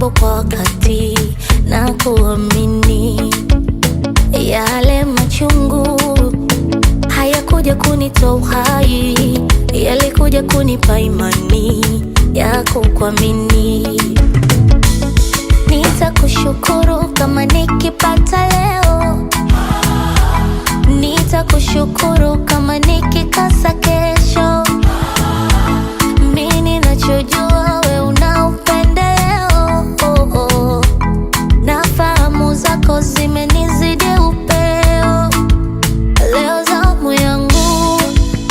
mambo kwa wakati na kuamini. Yale machungu hayakuja kunitoa uhai, yalikuja kunipa imani ya kukuamini. Nitakushukuru kama nikipata leo, nitakushukuru kama nikikosa kesho. Mimi ninachojua we una upendeleo, na fahamu zako zimenizidi upeo. Leo zamu yangu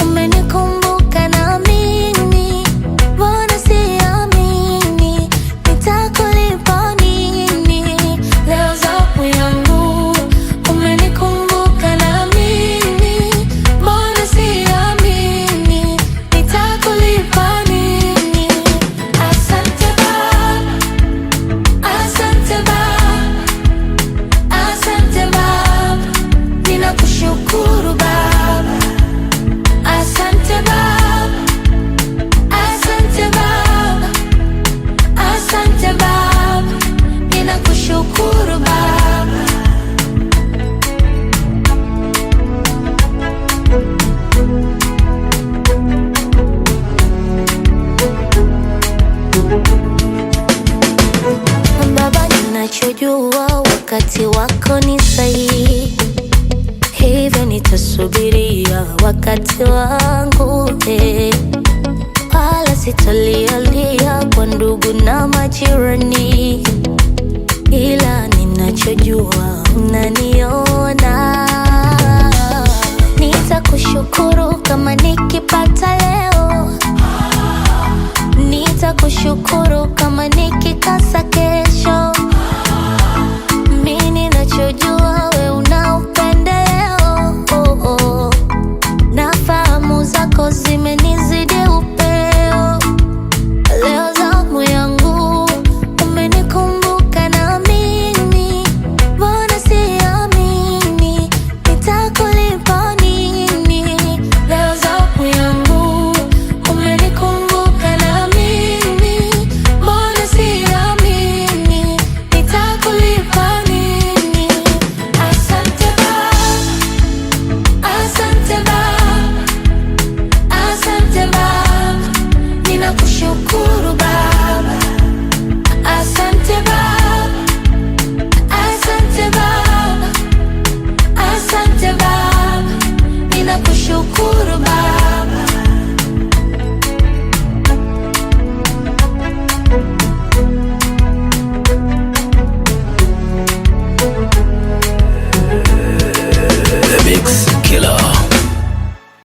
umenikumbuka na mimi, mbona siamini nitakulipa nini? Leo zamu yangu umenikumbuka na mimi, mbona siamini nitakulipa nini? Asante Baba, asante Baba, asante Baba, ninakushukuru Baba. Asante Baba, asante Baba, asante Baba, ninakushukuru Baba. Baba, ninachojua wakati wako ni sahihi, hivyo nitasubiria wakati wangu, wala sitalialia kwa ndugu na majirani.